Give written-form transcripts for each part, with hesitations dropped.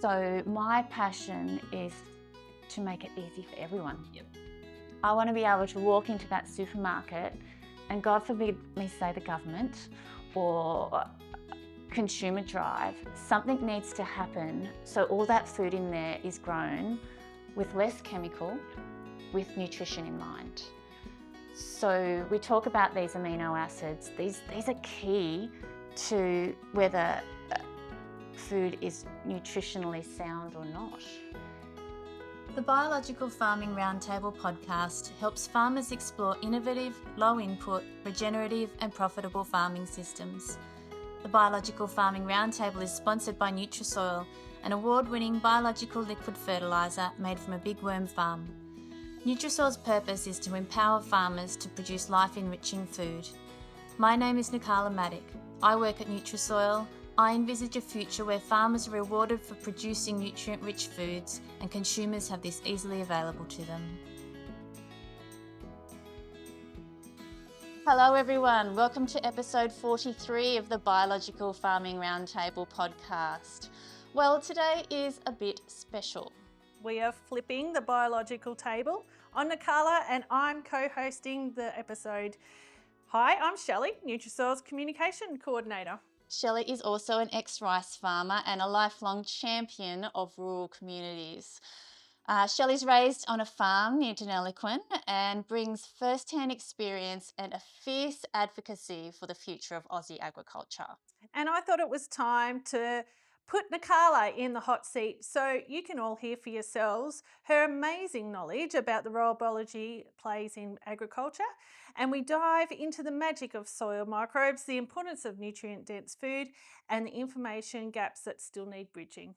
So my passion is to make it easy for everyone. Yep. I want to be able to walk into that supermarket and, God forbid me say the government or consumer drive, something needs to happen so all that food in there is grown with less chemical, with nutrition in mind. So we talk about these amino acids. These are key to whether food is nutritionally sound or not. The Biological Farming RoundTable podcast helps farmers explore innovative, low-input, regenerative and profitable farming systems. The Biological Farming RoundTable is sponsored by NutriSoil, an award-winning biological liquid fertiliser made from a big worm farm. NutriSoil's purpose is to empower farmers to produce life-enriching food. My name is Nakala Maddock. I work at NutriSoil. I envisage a future where farmers are rewarded for producing nutrient-rich foods and consumers have this easily available to them. Hello everyone, welcome to episode 43 of the Biological Farming RoundTable podcast. Well, today is a bit special. We are flipping the biological table. I'm Nakala and I'm co-hosting the episode. Hi, I'm Shelley, NutriSoil's Communication Coordinator. Shelley is also an ex-rice farmer and a lifelong champion of rural communities. Shelley's raised on a farm near Deniliquin and brings first-hand experience and a fierce advocacy for the future of Aussie agriculture. And I thought it was time to put Nakala in the hot seat so you can all hear for yourselves her amazing knowledge about the role biology plays in agriculture. And we dive into the magic of soil microbes, the importance of nutrient-dense food, and the information gaps that still need bridging.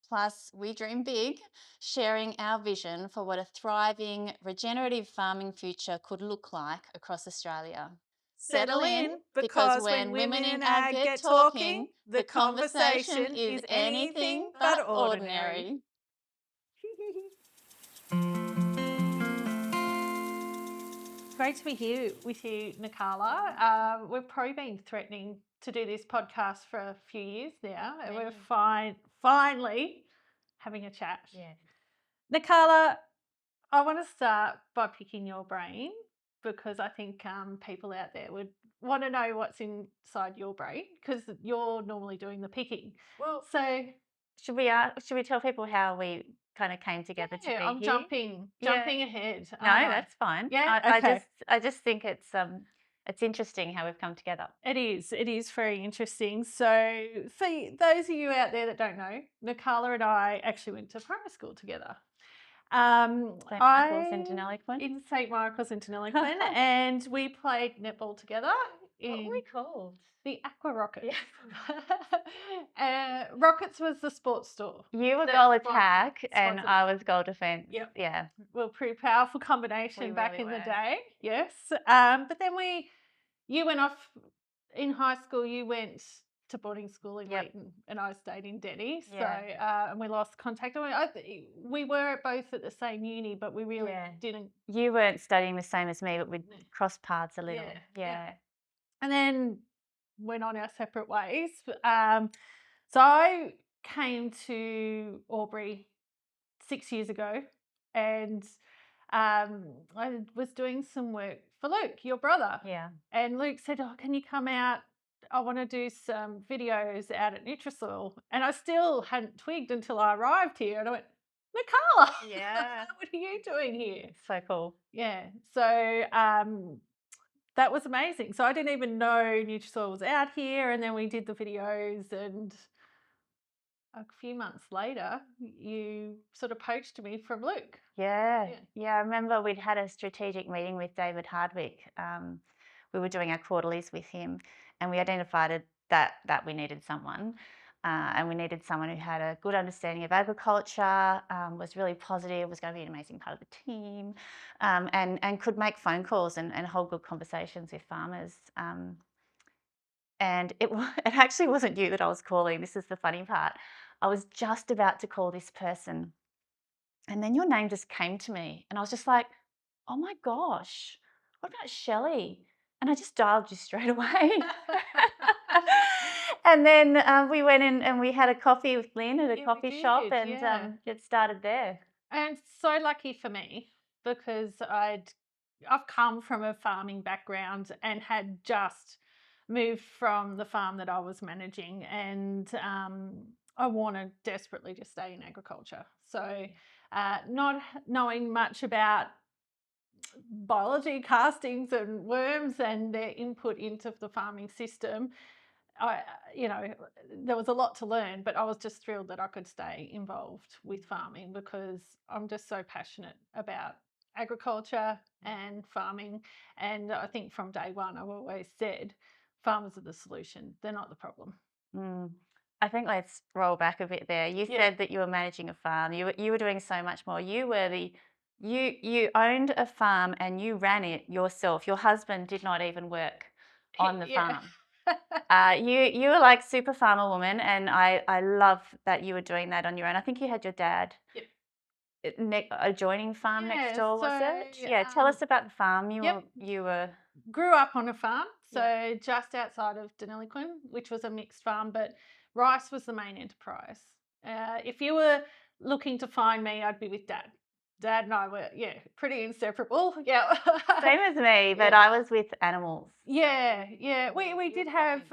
Plus, we dream big, sharing our vision for what a thriving, regenerative farming future could look like across Australia. Settle in, because when women in ag get talking, the conversation is anything but ordinary. Great to be here with you, Nakala. We've probably been threatening to do this podcast for a few years now, and we're finally having a chat. Yeah. Nakala, I want to start by picking your brain because I think people out there would want to know what's inside your brain because you're normally doing the picking. Well, so should we tell people how we kind of came together to be I'm here? jumping ahead. No, that's fine. Yeah, okay. I just think it's interesting how we've come together. It is very interesting. So for those of you out there that don't know, Nakala and I actually went to primary school together. St. Michael's in Deniliquin? In St. Michael's in Deniliquin, and we played netball together. What were we called? The Aqua Rockets. Yeah. Rockets was the sports store. You were goal attack and I was goal defence. Yep. Yeah. Well, pretty powerful combination back really in the were. day. Yes. But then you went off in high school. You went to boarding school in Wheaton and I stayed in Denny. So and we lost contact. We were both at the same uni, but we really didn't. You weren't studying the same as me, but we'd crossed paths a little. Yeah. And then went on our separate ways. So I came to Albury 6 years ago and I was doing some work for Luke, your brother. Yeah. And Luke said, can you come out? I want to do some videos out at NutriSoil. And I still hadn't twigged until I arrived here. And I went, Nakala, what are you doing here? So cool. Yeah. So that was amazing. So I didn't even know NutriSoil was out here. And then we did the videos and a few months later, you sort of poached me from Luke. Yeah. I remember we'd had a strategic meeting with David Hardwick. We were doing our quarterlies with him and we identified that we needed someone. And we needed someone who had a good understanding of agriculture, was really positive, was going to be an amazing part of the team, and could make phone calls and hold good conversations with farmers. And it actually wasn't you that I was calling. This is the funny part. I was just about to call this person. And then your name just came to me. And I was just like, oh my gosh, what about Shelley? And I just dialed you straight away. And then we went in and we had a coffee with Lynn at a Yeah, we coffee shop, did, and yeah. it started there. And so lucky for me because I've come from a farming background and had just moved from the farm that I was managing, and I wanted desperately to stay in agriculture. So, not knowing much about biology, castings, and worms and their input into the farming system, I, you know, there was a lot to learn, but I was just thrilled that I could stay involved with farming because I'm just so passionate about agriculture and farming. And I think from day one, I've always said farmers are the solution, they're not the problem. Mm. I think let's roll back a bit there. You Yeah. said that you were managing a farm. You were doing so much more. You owned a farm and you ran it yourself. Your husband did not even work on the Yeah. farm. You were like super farmer woman, and I love that you were doing that on your own. I think you had your dad Yep. adjoining farm next Yeah, door, was it? Yeah, tell us about the farm. yep. You were Grew up on a farm, so Yeah. just outside of Deniliquin, which was a mixed farm, but rice was the main enterprise. If you were looking to find me, I'd be with Dad. Dad and I were, yeah, pretty inseparable. Yeah. same as me, but Yeah. I was with animals. Yeah, yeah. We did have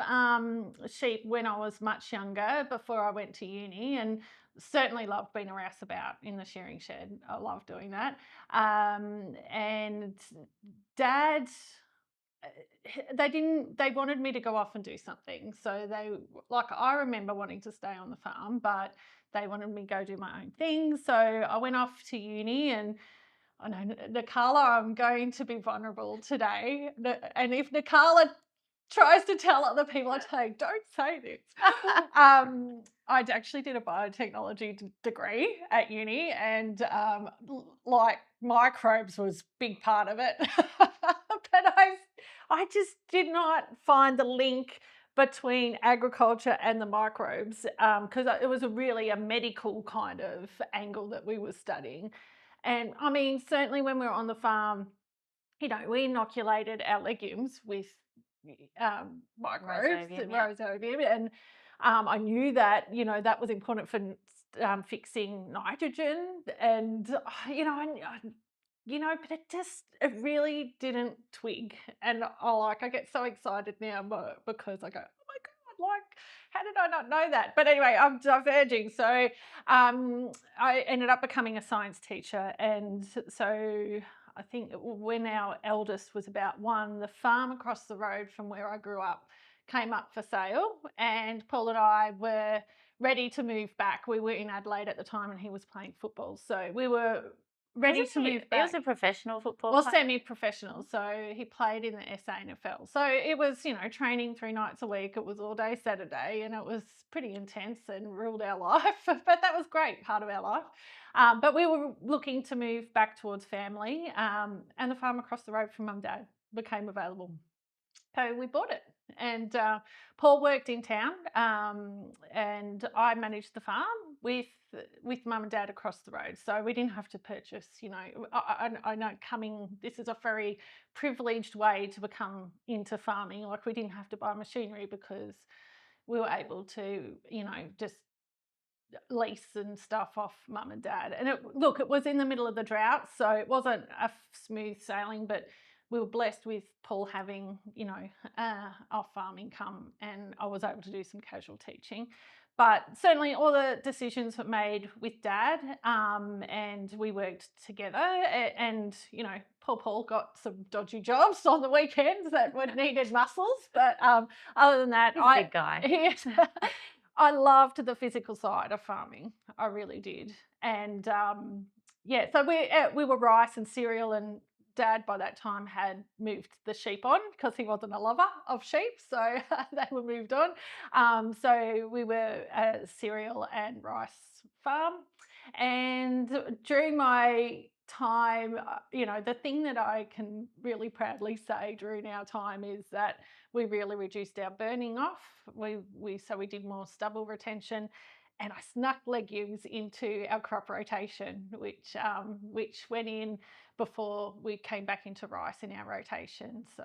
sheep when I was much younger before I went to uni, and certainly loved being a rouseabout in the shearing shed. I love doing that. And Dad, they wanted me to go off and do something. So I remember wanting to stay on the farm, but they wanted me to go do my own thing. So I went off to uni, and I know, Nakala, I'm going to be vulnerable today. And if Nakala tries to tell other people, I tell you, don't say this. I actually did a biotechnology degree at uni, and like microbes was a big part of it. But I just did not find the link between agriculture and the microbes because it was really a medical kind of angle that we were studying. And I mean, certainly when we were on the farm, we inoculated our legumes with microbes, Rhizobium, yeah. rhizobium, and I knew that that was important for fixing nitrogen, and but it really didn't twig, and I get so excited now because I go, oh my god, like how did I not know that? But anyway, I'm diverging. So I ended up becoming a science teacher, and so I think when our eldest was about 1, the farm across the road from where I grew up came up for sale, and Paul and I were ready to move back. We were in Adelaide at the time, and he was playing football, so we were ready to move back. He was a professional football Well, player. semi-professional, so he played in the SANFL. So it was, training 3 nights a week. It was all day Saturday, and it was pretty intense and ruled our life. But that was great, part of our life. But we were looking to move back towards family, and the farm across the road from Mum and Dad became available. So we bought it, and Paul worked in town, and I managed the farm with Mum and Dad across the road. So we didn't have to purchase. I know this is a very privileged way to become into farming. Like we didn't have to buy machinery because we were able to, just lease and stuff off Mum and Dad. And it was in the middle of the drought, so it wasn't a smooth sailing, but we were blessed with Paul having, off-farm income, and I was able to do some casual teaching. But certainly all the decisions were made with Dad, and we worked together, and, Paul got some dodgy jobs on the weekends that needed muscles. But other than that, He's a big guy. I loved the physical side of farming. I really did. And so we were rice and cereal, and Dad by that time had moved the sheep on because he wasn't a lover of sheep, so they were moved on. So we were a cereal and rice farm. And during my time, the thing that I can really proudly say during our time is that we really reduced our burning off. So we did more stubble retention, and I snuck legumes into our crop rotation, which went in before we came back into rice in our rotation. So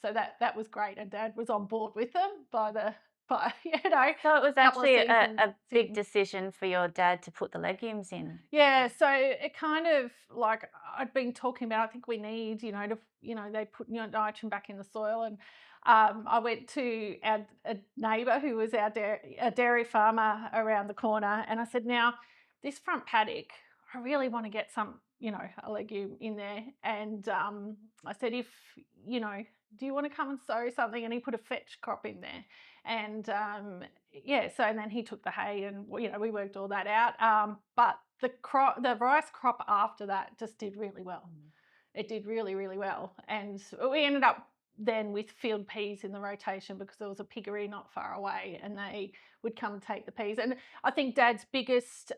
that was great, and Dad was on board with them by the but So it was couple of actually seasons a big in. decision for your dad to put the legumes in. Yeah, so it kind of like I'd been talking about. I think we need, they put nitrogen back in the soil, and I went to a neighbour who was a dairy farmer around the corner, and I said, now this front paddock, I really want to get some, a legume in there, and I said, if do you want to come and sow something? And he put a fetch crop in there, and and then he took the hay, and we worked all that out. But the rice crop after that just did really well. It did really, really well, and we ended up then with field peas in the rotation because there was a piggery not far away, and they would come and take the peas. And I think Dad's biggest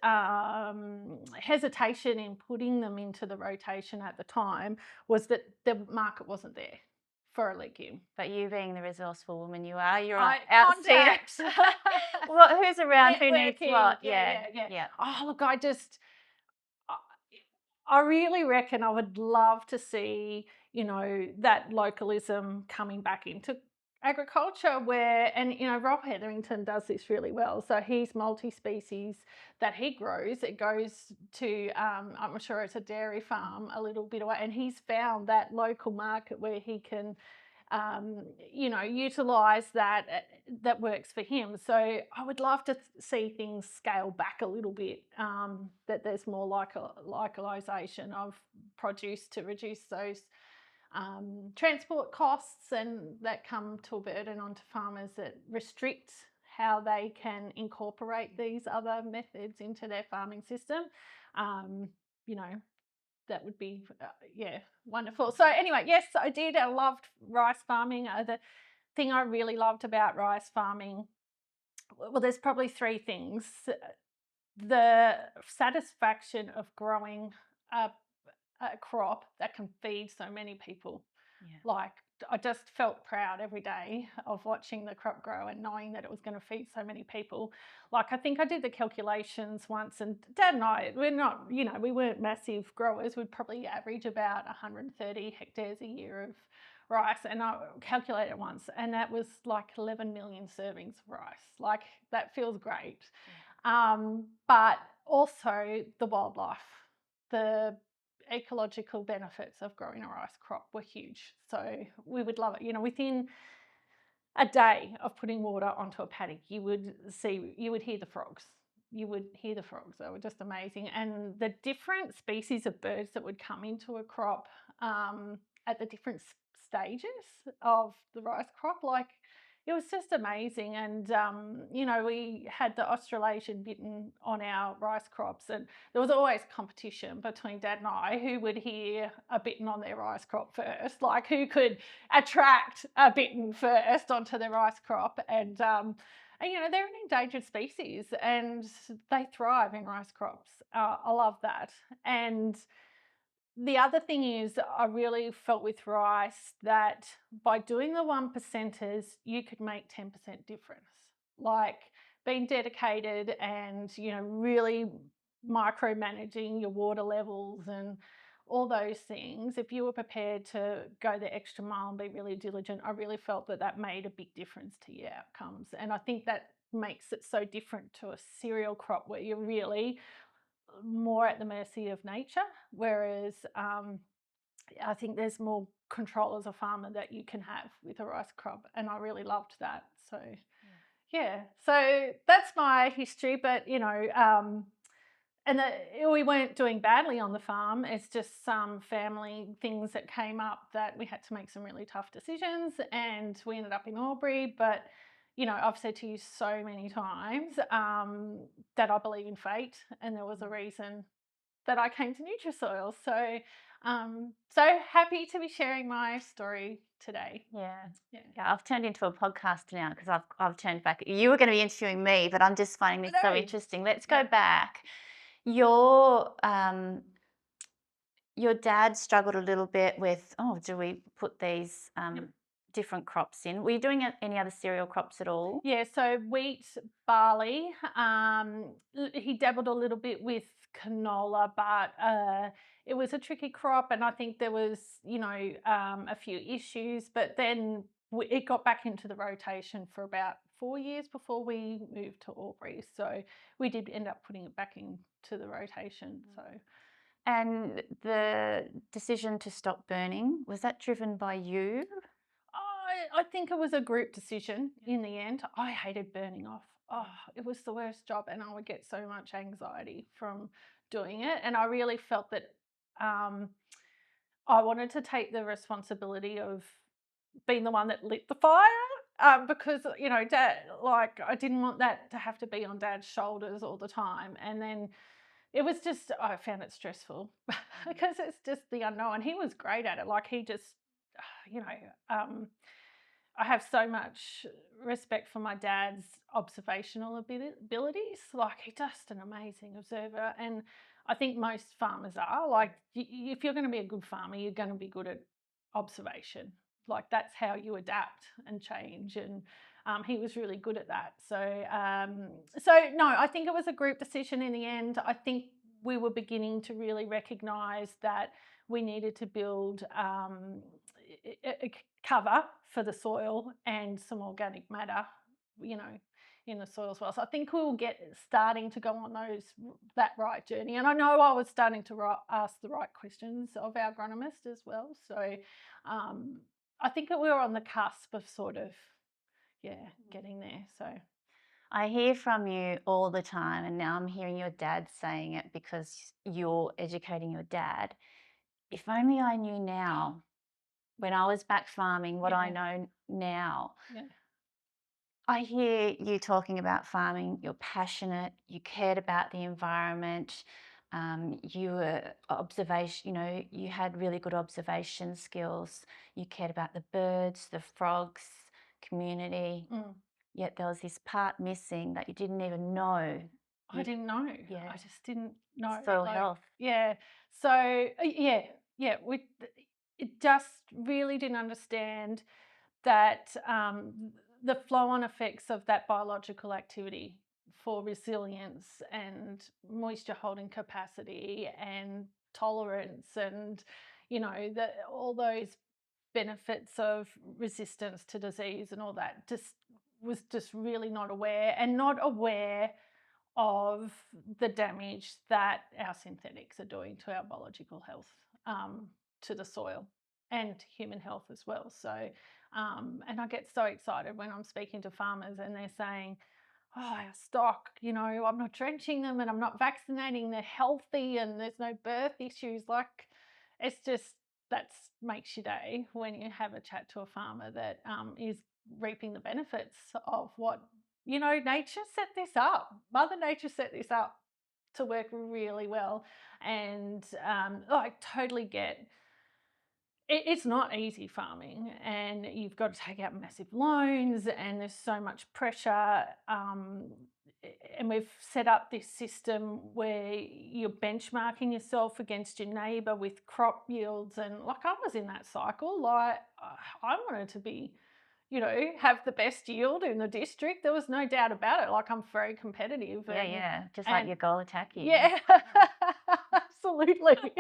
hesitation in putting them into the rotation at the time was that the market wasn't there for a legume. But you being the resourceful woman you are, you're I out seeing contact. who's around, who needs Networking, what. yeah. Oh, look, I really reckon I would love to see, that localism coming back into agriculture Rob Hetherington does this really well. So he's multi-species that he grows. It goes to, I'm sure it's a dairy farm a little bit away, and he's found that local market where he can utilize that works for him. So I would love to see things scale back a little bit, that there's more localization of produce to reduce those transport costs, and that come to a burden onto farmers that restricts how they can incorporate these other methods into their farming system. That would be, wonderful. So anyway, yes, I did. I loved rice farming. The thing I really loved about rice farming, well, there's probably three things. The satisfaction of growing a crop that can feed so many people. Yeah. Like, I just felt proud every day of watching the crop grow and knowing that it was going to feed so many people. Like, I think I did the calculations once, and Dad and I, we weren't massive growers. We'd probably average about 130 hectares a year of rice, and I calculated it once, and that was like 11 million servings of rice. Like, that feels great. But also the wildlife, the ecological benefits of growing a rice crop were huge. So we would love it. Within a day of putting water onto a paddock, you would hear the frogs. You would hear the frogs. They were just amazing. And the different species of birds that would come into a crop at the different stages of the rice crop, like, it was just amazing. And, we had the Australasian bitten on our rice crops, and there was always competition between Dad and I who would hear a bitten on their rice crop first, like who could attract a bitten first onto their rice crop. And they're an endangered species and they thrive in rice crops. I love that. And the other thing is, I really felt with rice that by doing the 1%ers, you could make 10% difference. Like, being dedicated and, really micromanaging your water levels and all those things. If you were prepared to go the extra mile and be really diligent, I really felt that made a big difference to your outcomes. And I think that makes it so different to a cereal crop where you're really more at the mercy of nature, whereas I think there's more control as a farmer that you can have with a rice crop, and I really loved that. So so that's my history. But we weren't doing badly on the farm. It's just some family things that came up that we had to make some really tough decisions, and we ended up in Albury. But I've said to you so many times that I believe in fate, and there was a reason that I came to NutriSoil. So happy to be sharing my story today. Yeah, I've turned into a podcast now because I've turned back. You were going to be interviewing me, but I'm just finding this so interesting. Let's go back. Your dad struggled a little bit with, do we put these different crops in? Were you doing any other cereal crops at all? Yeah, so wheat, barley. He dabbled a little bit with canola, but it was a tricky crop, and I think there was, a few issues. But then it got back into the rotation for about 4 years before we moved to Albury. So we did end up putting it back into the rotation. So And the decision to stop burning, was that driven by you? I think it was a group decision in the end. I hated burning off. Oh, it was the worst job, and I would get so much anxiety from doing it. And I really felt that I wanted to take the responsibility of being the one that lit the fire, because Dad, like, I didn't want that to have to be on Dad's shoulders all the time. And then it was just, I found it stressful because it's just the unknown. He was great at it. Like, he just, you know, I have so much respect for my dad's observational abilities. Like, he's just an amazing observer. And I think most farmers are. Like, if you're going to be a good farmer, you're going to be good at observation. Like, that's how you adapt and change. And he was really good at that. So no, I think it was a group decision in the end. I think we were beginning to really recognise that we needed to build a cover for the soil and some organic matter, in the soil as well. So I think we will get starting to go on that right journey. And I know I was starting to ask the right questions of our agronomist as well. So I think that we were on the cusp of sort of, getting there. So I hear from you all the time, and now I'm hearing your dad saying it because you're educating your dad. If only I knew now, when I was back farming, what I know now. yeah. I hear you talking about farming, you're passionate, you cared about the environment, you were you had really good observation skills, you cared about the birds, the frogs, community, yet there was this part missing that you didn't even know. I didn't know. Yeah. I just didn't know. Soil health. Yeah. So we just really didn't understand that the flow-on effects of that biological activity for resilience and moisture holding capacity and tolerance, and all those benefits of resistance to disease and all that, was just really not aware of the damage that our synthetics are doing to our biological health, to the soil and human health as well. So, and I get so excited when I'm speaking to farmers and they're saying, oh, our stock, I'm not drenching them and I'm not vaccinating, they're healthy and there's no birth issues. Like, it's just, that makes your day when you have a chat to a farmer that is reaping the benefits of what, nature set this up. Mother Nature set this up to work really well. And I totally get it's not easy farming, and you've got to take out massive loans, and there's so much pressure. And we've set up this system where you're benchmarking yourself against your neighbour with crop yields. And like, I was in that cycle. Like, I wanted to be, have the best yield in the district. There was no doubt about it. Like, I'm very competitive. Just like your goal attacking. Yeah, absolutely.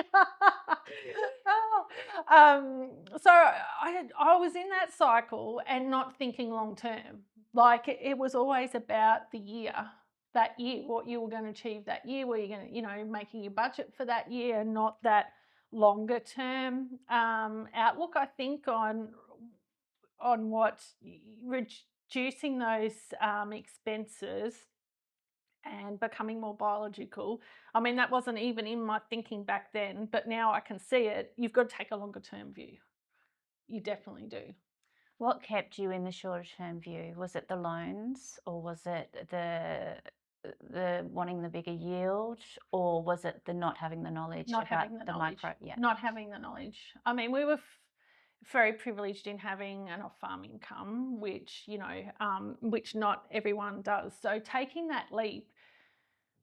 So I was in that cycle and not thinking long term. Like, it was always about that year, what you were going to achieve that year, where you're going to, making your budget for that year, and not that longer term outlook. I think on what reducing those expenses and becoming more biological. I mean, that wasn't even in my thinking back then, but now I can see it. You've got to take a longer term view. You definitely do. What kept you in the shorter term view? Was it the loans, or was it the wanting the bigger yield, or was it the not having the knowledge Not about having the the knowledge. micro? Yeah. Not having the knowledge. I mean, we were very privileged in having an off-farm income, which which not everyone does. So taking that leap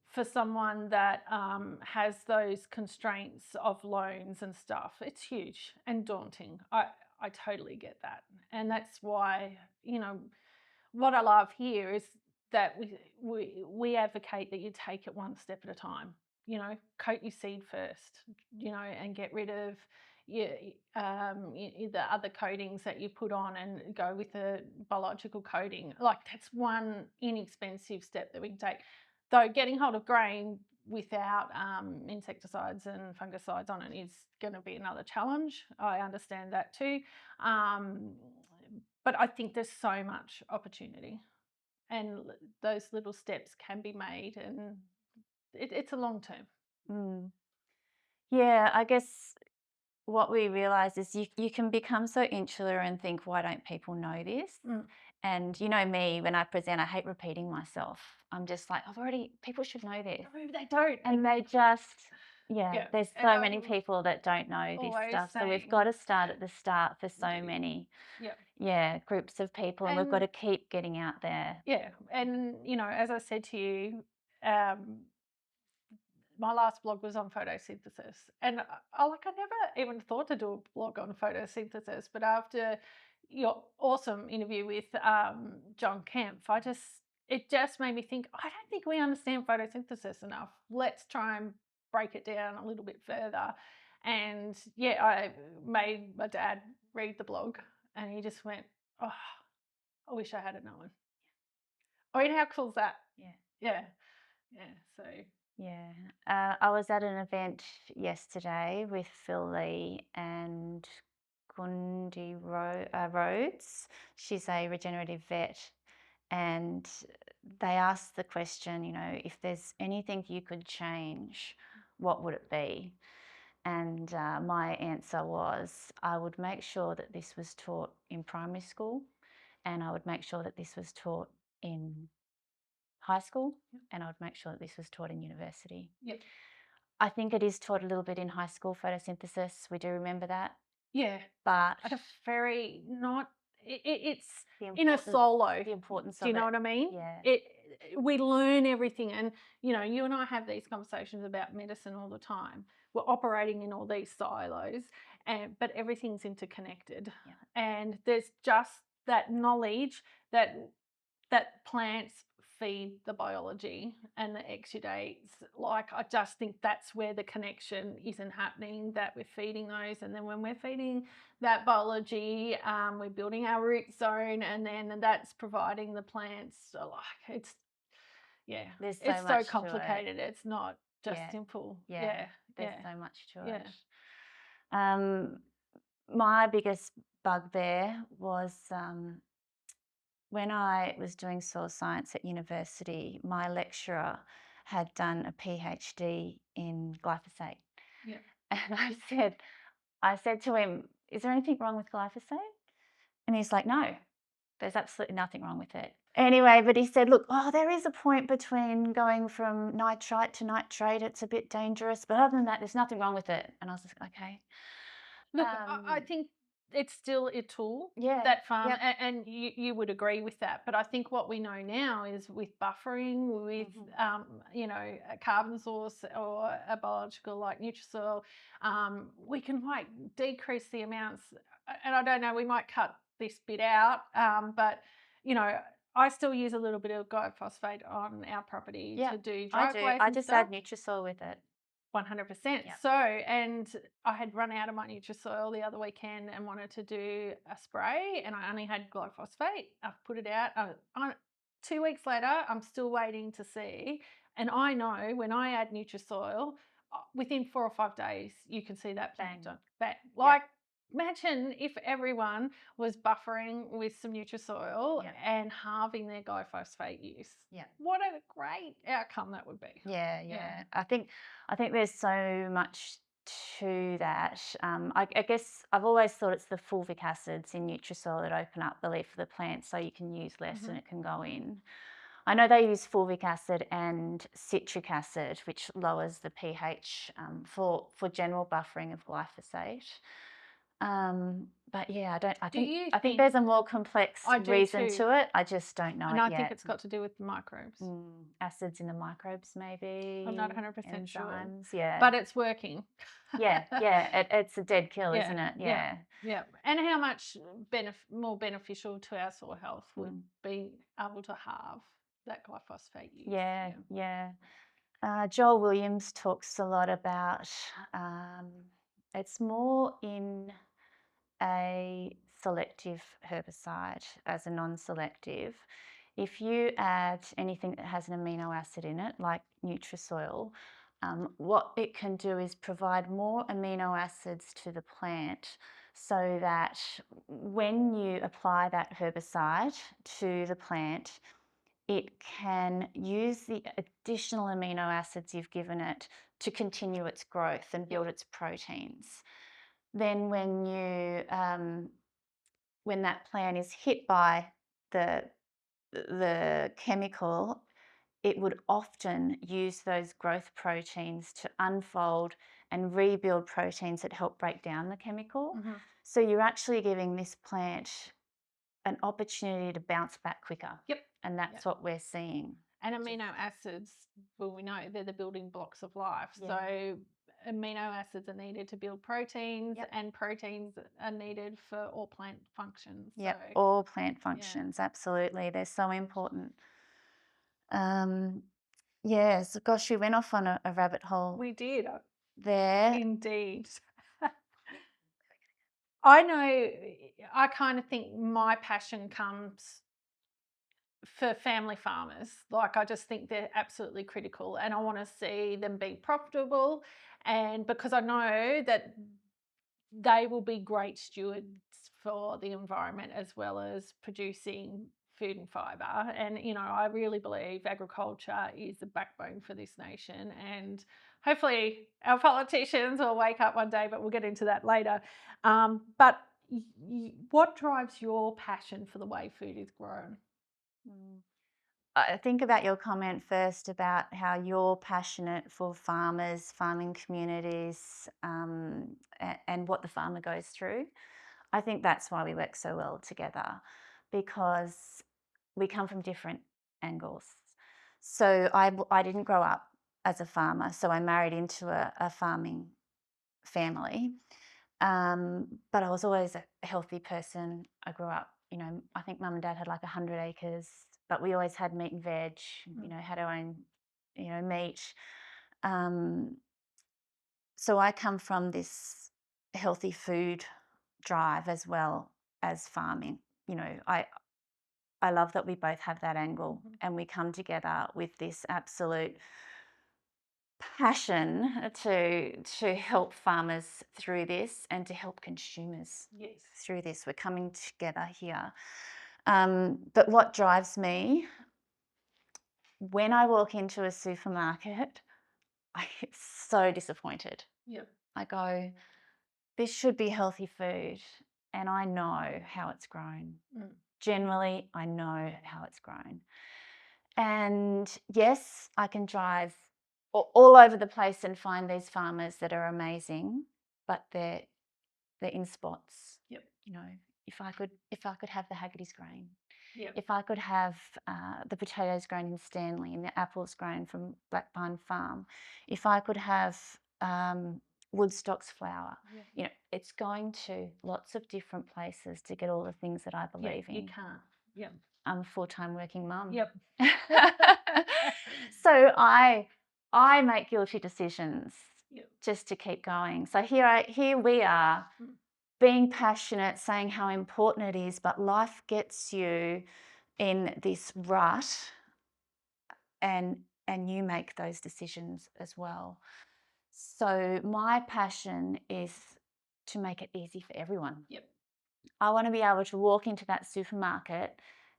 for someone that has those constraints of loans and stuff, it's huge and daunting. I totally get that. And that's why, what I love here is that we advocate that you take it one step at a time. Coat your seed first, and get rid of the other coatings that you put on and go with a biological coating. Like that's one inexpensive step that we can take. Though getting hold of grain without insecticides and fungicides on it is going to be another challenge. I understand that too. But I think there's so much opportunity, and those little steps can be made, and it's a long term. Mm. Yeah, I guess what we realise is you can become so insular and think, why don't people know this? And you know me, when I present, I hate repeating myself. I'm just like, people should know this. No, they don't. And they just, Yeah, there's and so many people that don't know this always stuff. So we've saying, got to start at the start for so do. many, Yeah. groups of people, and we've got to And keep getting out there. yeah, and as I said to you, my last blog was on photosynthesis, and I never even thought to do a blog on photosynthesis, but after your awesome interview with John Kemp, it just made me think, I don't think we understand photosynthesis enough. Let's try and break it down a little bit further. And yeah, I made my dad read the blog, and he just went, oh, I wish I had it known. I mean, how cool is that? Yeah. So yeah, I was at an event yesterday with Phil Lee and Gundi Rhodes. She's a regenerative vet, and they asked the question, if there's anything you could change, what would it be? And my answer was, I would make sure that this was taught in primary school, and I would make sure that this was taught in high school, and I would make sure that this was taught in university. Yep. I think it is taught a little bit in high school, photosynthesis. We do remember that. Yeah. But at a very not it's the in a solo. the importance Do you of know it. what I mean? Yeah. We learn everything, and you and I have these conversations about medicine all the time. We're operating in all these silos, but everything's interconnected. Yeah. And there's just that knowledge that plants feed the biology and the exudates. Like, I just think that's where the connection isn't happening, that we're feeding those. And then when we're feeding that biology, we're building our root zone, and then that's providing the plants. So, like, There's it's so so much to it. complicated. It's not just Yeah. simple. Yeah. There's so much to Yeah. it. My biggest bugbear was when I was doing soil science at university, my lecturer had done a PhD in glyphosate. Yeah. And I said to him, is there anything wrong with glyphosate? And he's like, no, there's absolutely nothing wrong with it. Anyway, but he said, look, there is a point between going from nitrite to nitrate. It's a bit dangerous, but other than that, there's nothing wrong with it. And I was like, okay. Look, I think it's still a tool, Yeah, that farm, yep. and you would agree with that. But I think what we know now is with buffering, with a carbon source or a biological like NutriSoil, we can decrease the amounts. And I don't know, we might cut this bit out, but I still use a little bit of glyphosate on our property to do driveways. I just add NutriSoil with it. 100%. Yep. So, and I had run out of my NutriSoil the other weekend and wanted to do a spray, and I only had glyphosate. I've put it out. 2 weeks later, I'm still waiting to see. And I know when I add NutriSoil, within 4 or 5 days, you can see that plant done. Bang. Like, imagine if everyone was buffering with some NutriSoil and halving their glyphosate use. Yeah. What a great outcome that would be. Yeah. I think there's so much to that. I guess I've always thought it's the fulvic acids in NutriSoil that open up the leaf of the plant so you can use less and it can go in. I know they use fulvic acid and citric acid, which lowers the pH for general buffering of glyphosate. But yeah, I think there's a more complex reason to it. I just don't know and it I yet. think it's got to do with microbes. Acids in the microbes, maybe. I'm not 100% sure. Enzymes, yeah. But it's working. Yeah. It's a dead kill, isn't it? Yeah. And how much more beneficial to our soil health would be able to halve that glyphosate use. Yeah. Joel Williams talks a lot about It's more in a selective herbicide as a non-selective. If you add anything that has an amino acid in it, like NutriSoil, what it can do is provide more amino acids to the plant so that when you apply that herbicide to the plant, it can use the additional amino acids you've given it to continue its growth and build its proteins. Then when that plant is hit by the chemical, it would often use those growth proteins to unfold and rebuild proteins that help break down the chemical. So you're actually giving this plant an opportunity to bounce back quicker. Yep. And that's what we're seeing. And amino acids, well, we know they're the building blocks of life. Yeah. So amino acids are needed to build proteins, and proteins are needed for all plant functions. Yep, So, all plant functions, absolutely. They're so important. So gosh, we went off on a rabbit hole we did. there. Indeed. I know, I kind of think my passion comes for family farmers. Like, I just think they're absolutely critical, and I want to see them be profitable, and because I know that they will be great stewards for the environment as well as producing food and fibre. And, you know, I really believe agriculture is the backbone for this nation, and hopefully our politicians will wake up one day, but we'll get into that later. But what drives your passion for the way food is grown? I think about your comment first about how you're passionate for farmers, farming communities, and what the farmer goes through. I think that's why we work so well together, because we come from different angles. So I didn't grow up as a farmer, so I married into a farming family. But I was always a healthy person. I grew up, I think mum and dad had like 100 acres, but we always had meat and veg, had our own, meat. So I come from this healthy food drive as well as farming. I love that we both have that angle, and we come together with this absolute passion to help farmers through this and to help consumers through this. We're coming together here. But what drives me, when I walk into a supermarket, I get so disappointed. I go, this should be healthy food, and I know how it's grown. Generally, I know how it's grown. And yes, I can drive all over the place and find these farmers that are amazing, but they're in spots. If I could have the Haggerty's grain, if I could have the potatoes grown in Stanley and the apples grown from Blackbarn Farm, if I could have Woodstock's flour, it's going to lots of different places to get all the things that I believe in. You can't. I'm a full-time working mum. So I make guilty decisions just to keep going. So here we are, being passionate, saying how important it is, but life gets you in this rut, and you make those decisions as well. So my passion is to make it easy for everyone. I want to be able to walk into that supermarket,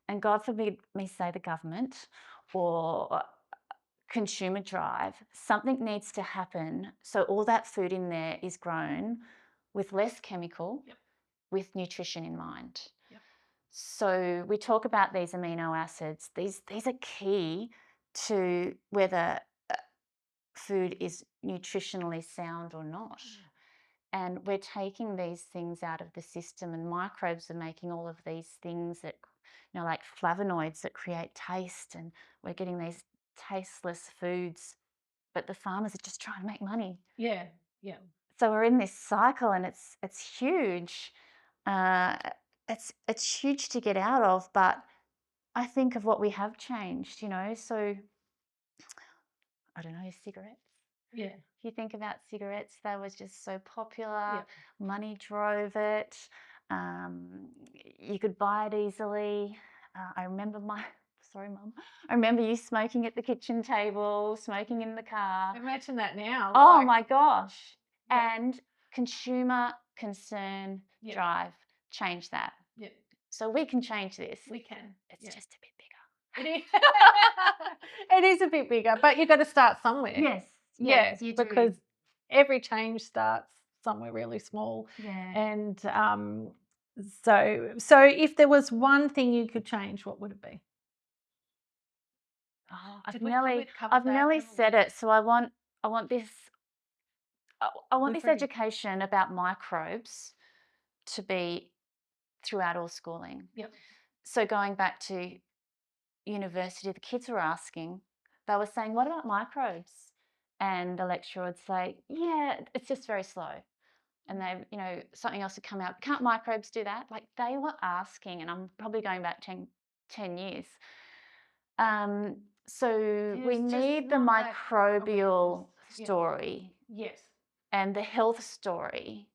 and God forbid me say the government or consumer drive, something needs to happen so all that food in there is grown with less chemical, with nutrition in mind. So we talk about these amino acids. These are key to whether food is nutritionally sound or not. And we're taking these things out of the system, and microbes are making all of these things that, like flavonoids that create taste, and we're getting these tasteless foods, but the farmers are just trying to make money. So we're in this cycle, and it's huge. It's huge to get out of, but I think of what we have changed, so I don't know, cigarettes. Yeah. If you think about cigarettes, they were just so popular. Yeah. Money drove it. You could buy it easily. I remember sorry, Mum. I remember you smoking at the kitchen table, smoking in the car. Imagine that now. Oh like- my gosh. Yeah. And consumer concern Yeah. drive, change that. Yeah. So we can change this. We can. It's Yeah. just a bit bigger. It is. It is a bit bigger, but you've got to start somewhere. Yes, Yeah, you do. because every change starts somewhere really small. Yeah. And so if there was one thing you could change, what would it be? Oh, Did I've we nearly, cover I've that, nearly haven't said we? it. So I want this, I want We've this already- education about microbes to be throughout all schooling. Yep. So going back to university, the kids were asking, they were saying, what about microbes? And the lecturer would say, yeah, it's just very slow. And they, something else would come out. Can't microbes do that? Like they were asking, and I'm probably going back 10 years. So we There's just need the not that microbial awareness. Yeah. story Yes. and the health story.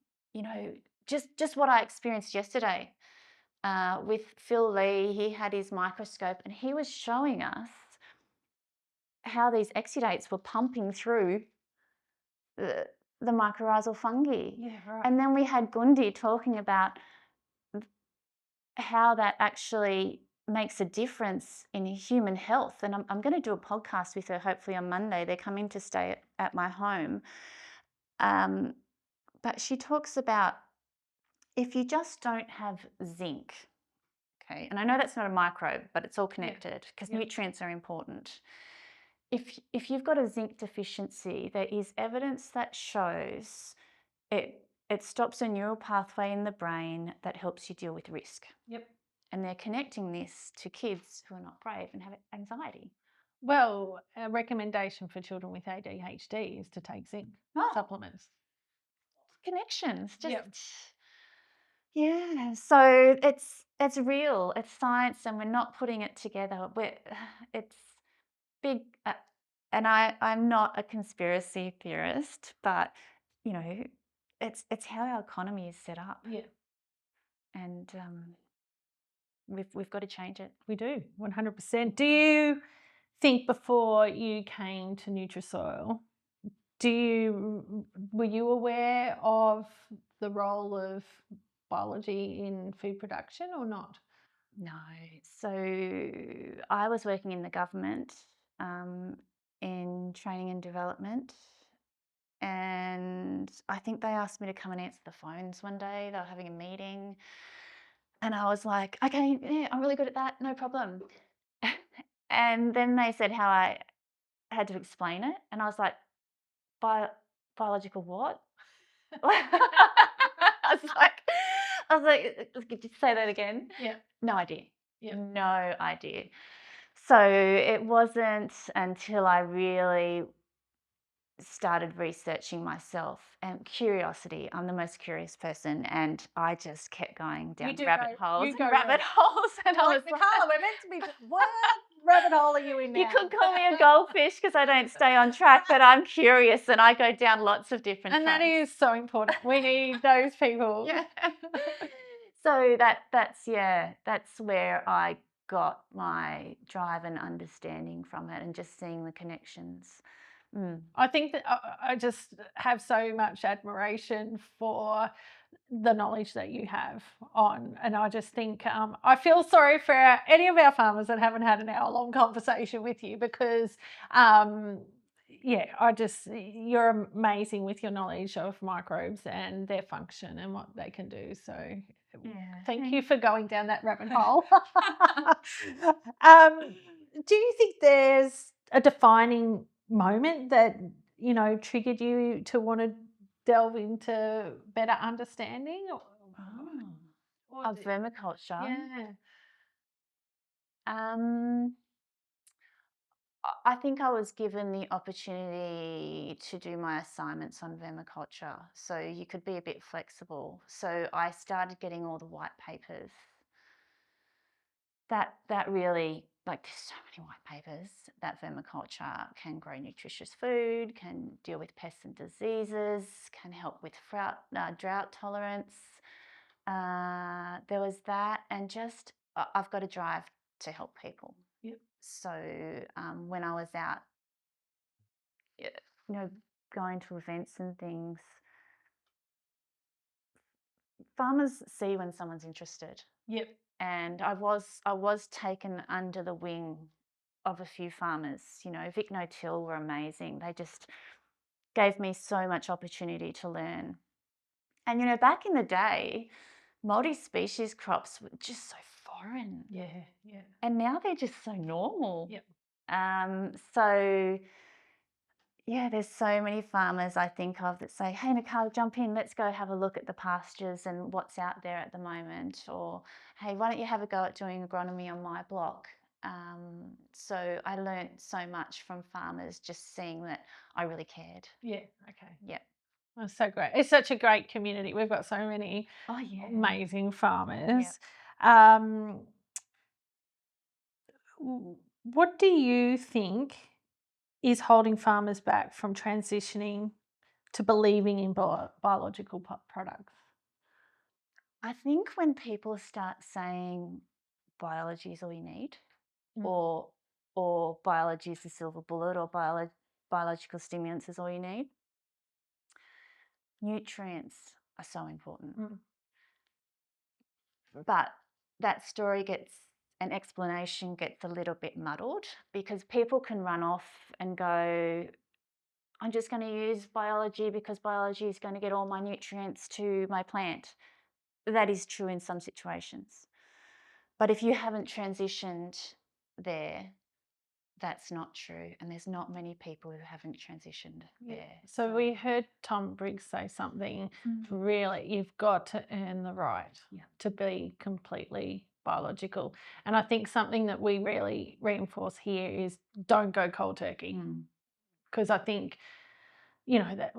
Just what I experienced yesterday with Phil Lee. He had his microscope and he was showing us how these exudates were pumping through the mycorrhizal fungi. Yeah, right. And then we had Gundi talking about how that actually makes a difference in human health. And I'm going to do a podcast with her hopefully on Monday. They're coming to stay at my home. But she talks about if you just don't have zinc, okay, and I know that's not a microbe, but it's all connected because nutrients are important. If you've got a zinc deficiency, there is evidence that shows it stops a neural pathway in the brain that helps you deal with risk. Yep. And they're connecting this to kids who are not brave and have anxiety. Well, a recommendation for children with ADHD is to take zinc supplements. Connections, just Yep. yeah. So it's real, it's science, and we're not putting it together. It's big, and I'm not a conspiracy theorist, but it's how our economy is set up. Yeah. And we've got to change it. We do, 100%. Do you think before you came to NutriSoil, were you aware of the role of biology in food production or not? No. So I was working in the government in training and development. And I think they asked me to come and answer the phones one day. They were having a meeting. And I was like, okay, yeah, I'm really good at that. No problem. And then they said how I had to explain it. And I was like, biological what? I was like, could you say that again? Yeah. No idea. Yeah. No idea. So it wasn't until I really started researching myself and curiosity. I'm the most curious person, and I just kept going down rabbit holes. And I was like, Nakala, we're meant to be. What rabbit hole are you in now? you could call me a goldfish because I don't stay on track, but I'm curious and I go down lots of different And tracks. that is so important. We need those people. Yeah. So that's where I got my drive and understanding from it, and just seeing the connections. I think that I just have so much admiration for the knowledge that you have on, and I just think I feel sorry for any of our farmers that haven't had an hour-long conversation with you, because you're amazing with your knowledge of microbes and their function and what they can do. So thank you for going down that rabbit hole. Do you think there's a defining moment that triggered you to want to delve into better understanding Of vermiculture? Yeah. I think I was given the opportunity to do my assignments on vermiculture, so you could be a bit flexible. So I started getting all the white papers. That really like there's so many white papers that vermiculture can grow nutritious food, can deal with pests and diseases, can help with drought tolerance. There was that, and just I've got a drive to help people. Yep. So when I was out, going to events and things, farmers see when someone's interested. Yep. And I was taken under the wing of a few farmers. Vic No-Till were amazing. They just gave me so much opportunity to learn. And back in the day, multi-species crops were just so foreign. Yeah. And now they're just so normal. Yep. So yeah, there's so many farmers I think of that say, hey, Nakala, jump in, let's go have a look at the pastures and what's out there at the moment. Or, hey, why don't you have a go at doing agronomy on my block? So I learned so much from farmers just seeing that I really cared. Yeah, okay. Yep. That's so great. It's such a great community. We've got so many amazing farmers. Yep. What do you think is holding farmers back from transitioning to believing in biological products? I think when people start saying biology is all you need, or biology is the silver bullet, or biological stimulants is all you need, nutrients are so important. But that story an explanation gets a little bit muddled because people can run off and go, I'm just going to use biology because biology is going to get all my nutrients to my plant. That is true in some situations. But if you haven't transitioned there, that's not true. And there's not many people who haven't transitioned there. So we heard Tom Briggs say something, really, you've got to earn the right to be completely biological. And I think something that we really reinforce here is don't go cold turkey. Because I think, that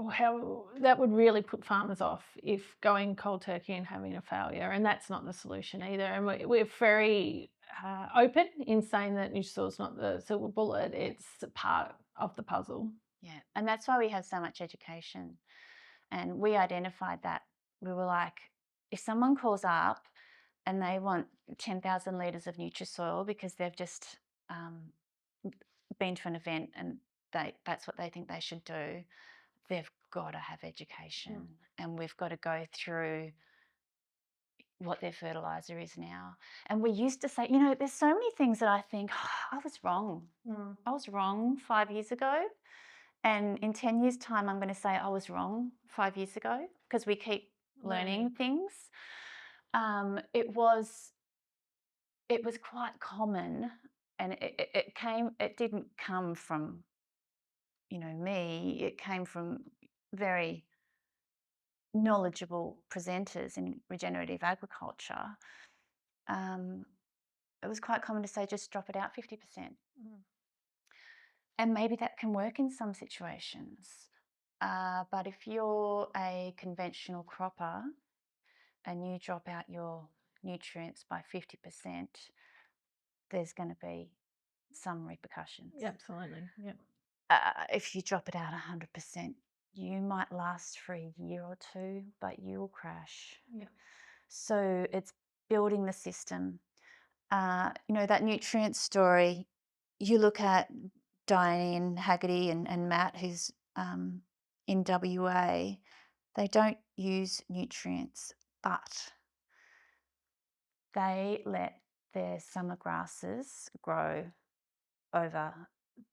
would really put farmers off if going cold turkey and having a failure. And that's not the solution either. And we're very open in saying that NutriSoil is not the silver bullet. It's a part of the puzzle. Yeah, and that's why we have so much education. And we identified that. We were like, if someone calls up and they want 10,000 litres of NutriSoil because they've just been to an event and that's what they think they should do, they've got to have education. And we've got to go through what their fertiliser is now. And we used to say, there's so many things that I think, I was wrong. I was wrong 5 years ago. And in 10 years' time, I'm going to say I was wrong 5 years ago because we keep learning things. It was quite common, and it didn't come from, me. It came from very knowledgeable presenters in regenerative agriculture. It was quite common to say, just drop it out 50%. And maybe that can work in some situations. But if you're a conventional cropper and you drop out your nutrients by 50%, there's going to be some repercussions. Absolutely, yeah. If you drop it out 100%, you might last for a year or two, but you'll crash. Yeah. So it's building the system. That nutrient story, you look at Diane Haggerty and Matt, who's in WA, they don't use nutrients, but they let their summer grasses grow over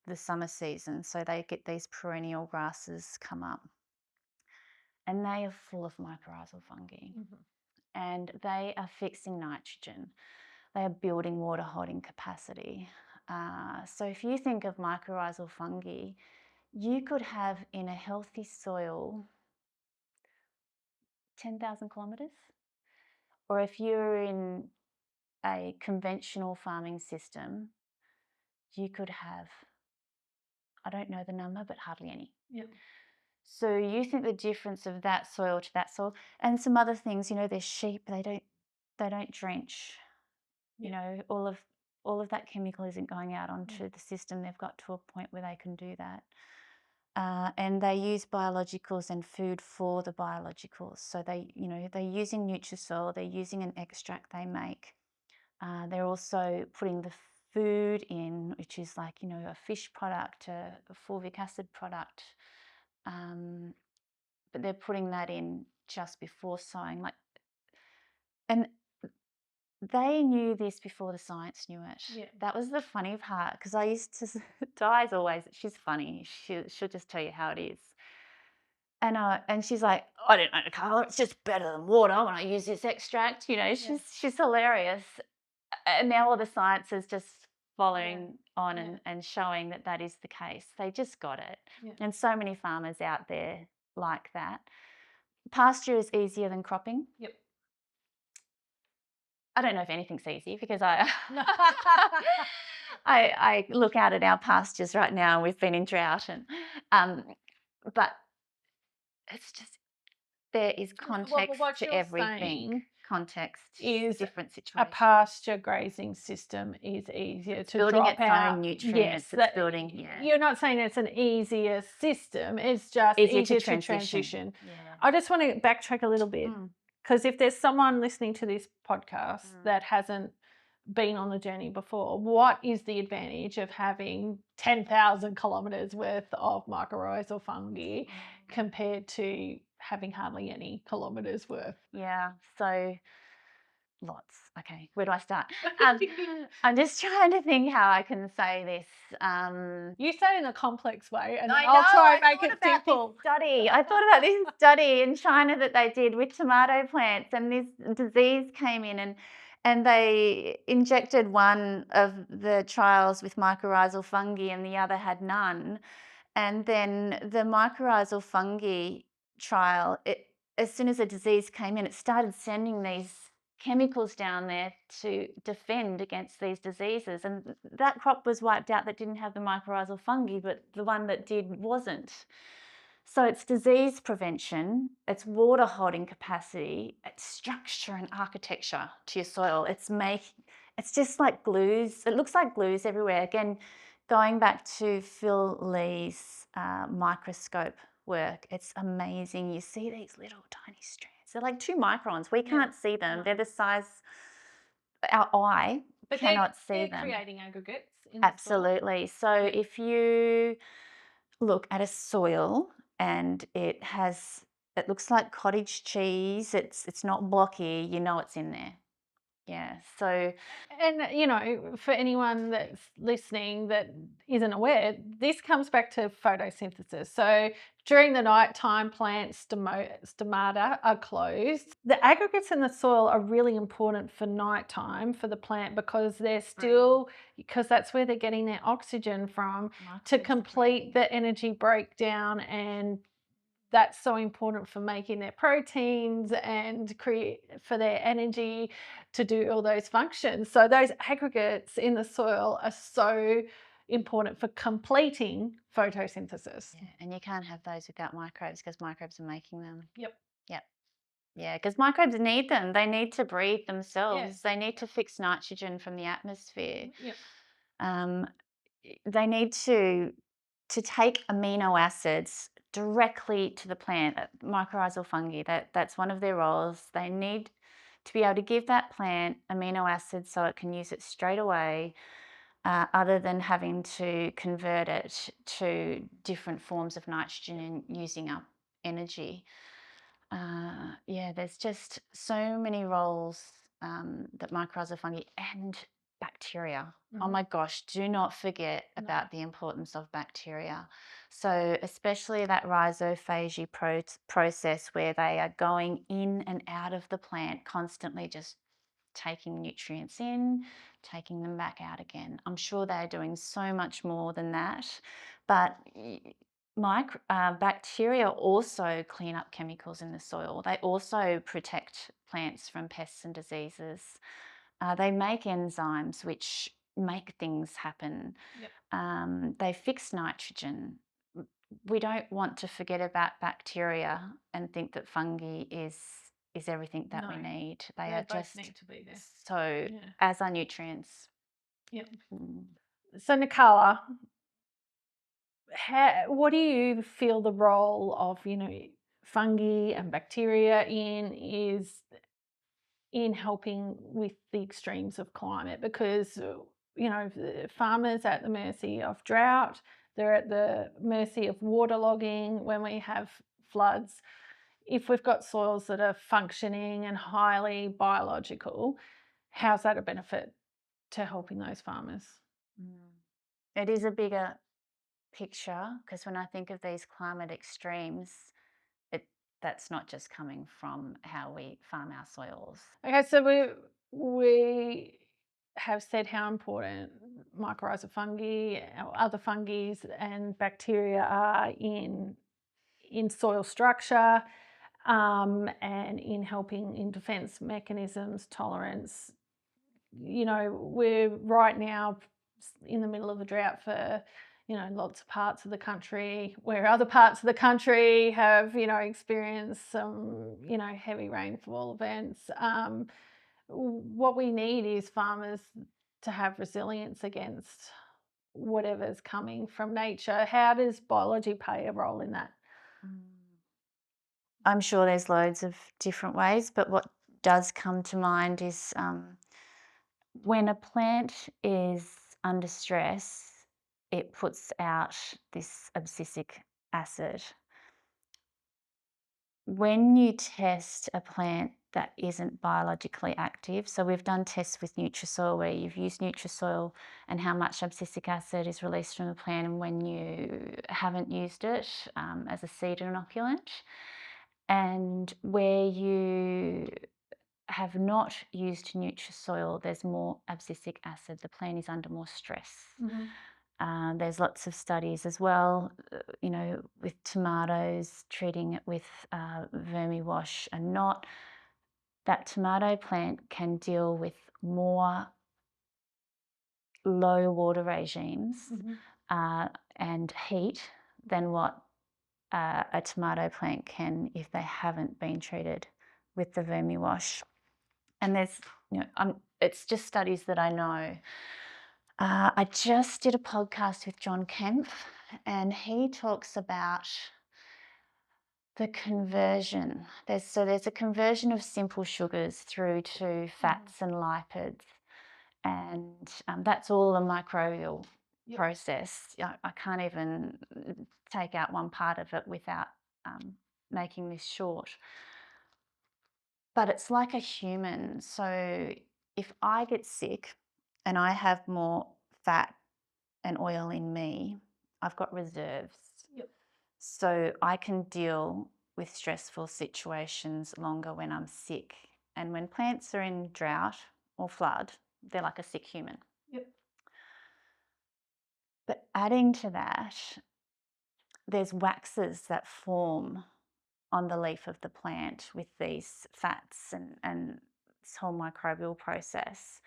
the summer season. So they get these perennial grasses come up. And they are full of mycorrhizal fungi. And they are fixing nitrogen. They are building water holding capacity. So if you think of mycorrhizal fungi, you could have in a healthy soil 10,000 kilometres. Or if you're in a conventional farming system, you could have, I don't know the number, but hardly any. Yep. So you think the difference of that soil to that soil, and some other things, there's sheep, they don't drench. All of all of that chemical isn't going out onto the system. They've got to a point where they can do that. And they use biologicals and food for the biologicals. So they're using NutriSoil, they're using an extract they make. They're also putting the food in, which is like, a fish product, a fulvic acid product. But they're putting that in just before sowing. And they knew this before the science knew it. Yeah. That was the funny part, because I used to, Di's always, she's funny. She'll just tell you how it is. And she's like, I don't know, Nakala, it's just better than water when I use this extract. She's hilarious. And now all the science is just following on and showing that is the case. They just got it. Yeah. And so many farmers out there like that. Pasture is easier than cropping. Yep. I don't know if anything's easy, because I look out at our pastures right now, and we've been in drought, but it's just, there is context what to you're everything. saying Context is different a situation. pasture grazing system is easier to building drop its out. own nutrients. Yes, it's building. Yeah. You're not saying it's an easier system. It's just easier to transition. Yeah. I just want to backtrack a little bit, because if there's someone listening to this podcast that hasn't been on the journey before, what is the advantage of having 10,000 kilometres worth of mycorrhizal fungi compared to having hardly any kilometres worth? Yeah, so lots. Okay, where do I start? I'm just trying to think how I can say this. You say it in a complex way, and I I'll know, try and I make thought it about simple. this study. I thought about this study in China that they did with tomato plants, and this disease came in, and they injected one of the trials with mycorrhizal fungi and the other had none. And then the mycorrhizal fungi trial, as soon as the disease came in, it started sending these chemicals down there to defend against these diseases. And that crop was wiped out that didn't have the mycorrhizal fungi, but the one that did wasn't. So it's disease prevention, it's water holding capacity, it's structure and architecture to your soil. It's just like glues. It looks like glues everywhere. Again, going back to Phil Lee's microscope work, it's amazing. You see these little tiny strands. They're like 2 microns. We can't see them. They're the size, our eye cannot see them. They're creating aggregates in Absolutely. the soil. So if you look at a soil and it looks like cottage cheese, it's not blocky, you know it's in there. Yeah. So, and for anyone that's listening that isn't aware, this comes back to photosynthesis. So during the night time, plants stomata are closed. The aggregates in the soil are really important for nighttime for the plant, because they're still, because that's where they're getting their oxygen from to complete the energy breakdown, and that's so important for making their proteins and create for their energy to do all those functions. So those aggregates in the soil are so important for completing photosynthesis. yeah, and you can't have those without microbes, because microbes are making them. Yep. Yeah, because microbes need them. They need to breathe themselves. Yes. They need to fix nitrogen from the atmosphere. Yep. They need to take amino acids directly to the plant. Mycorrhizal fungi, that's one of their roles. They need to be able to give that plant amino acids so it can use it straight away, other than having to convert it to different forms of nitrogen and using up energy. Yeah, there's just so many roles that mycorrhizal fungi and bacteria. Oh my gosh, do not forget about the importance of bacteria. So especially that rhizophagy process, where they are going in and out of the plant constantly, just taking nutrients in, taking them back out again. I'm sure they're doing so much more than that, but bacteria also clean up chemicals in the soil. They also protect plants from pests and diseases. They make enzymes which make things happen. Yep. They fix nitrogen. We don't want to forget about bacteria and think that fungi is everything that we need. They are both just need to be there. so, Yeah. as are nutrients. Yep. Mm. So Nakala, what do you feel the role of, fungi and bacteria is in helping with the extremes of climate? Because, the farmers at the mercy of drought, they're at the mercy of waterlogging when we have floods. If we've got soils that are functioning and highly biological, how's that a benefit to helping those farmers? It is a bigger picture, because when I think of these climate extremes, that's not just coming from how we farm our soils. Okay, so we have said how important mycorrhizal fungi, or other fungi and bacteria are in soil structure, and in helping in defence mechanisms, tolerance. We're right now in the middle of a drought for lots of parts of the country, where other parts of the country have experienced some heavy rainfall events. What we need is farmers to have resilience against whatever's coming from nature. How does biology play a role in that? I'm sure there's loads of different ways, but what does come to mind is when a plant is under stress, it puts out this abscisic acid. When you test a plant that isn't biologically active, so we've done tests with NutriSoil where you've used NutriSoil and how much abscisic acid is released from the plant, and when you haven't used it as a seed inoculant, and where you have not used NutriSoil, there's more abscisic acid. The plant is under more stress. There's lots of studies as well, with tomatoes, treating it with vermiwash and not. That tomato plant can deal with more low water regimes and heat than what a tomato plant can if they haven't been treated with the vermiwash. And there's, it's just studies that I know. I just did a podcast with John Kemp, and he talks about the conversion. There's a conversion of simple sugars through to fats and lipids, and that's all a microbial process. I can't even take out one part of it without making this short. But it's like a human. So if I get sick and I have more fat and oil in me, I've got reserves. So I can deal with stressful situations longer when I'm sick. And when plants are in drought or flood, they're like a sick human. But adding to that, there's waxes that form on the leaf of the plant with these fats and this whole microbial process.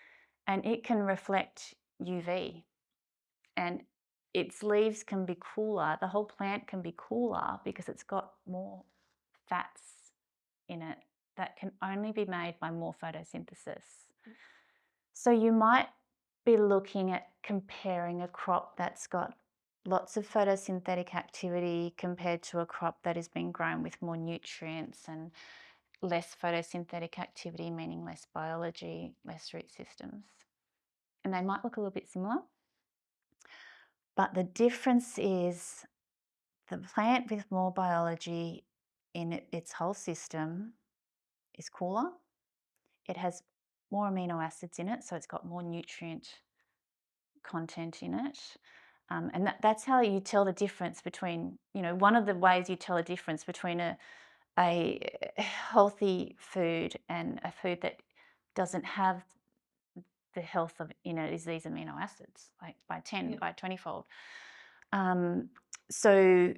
And it can reflect UV. And its leaves can be cooler. The whole plant can be cooler because it's got more fats in it that can only be made by more photosynthesis. So you might be looking at comparing a crop that's got lots of photosynthetic activity compared to a crop that is being grown with more nutrients and less photosynthetic activity, meaning less biology, less root systems. And they might look a little bit similar. But the difference is the plant with more biology in its whole system is cooler. It has more amino acids in it, so it's got more nutrient content in it. And that's how you tell the difference between, one of the ways you tell a difference between a healthy food and a food that doesn't have the health of is these amino acids, like by 10, by 20-fold. So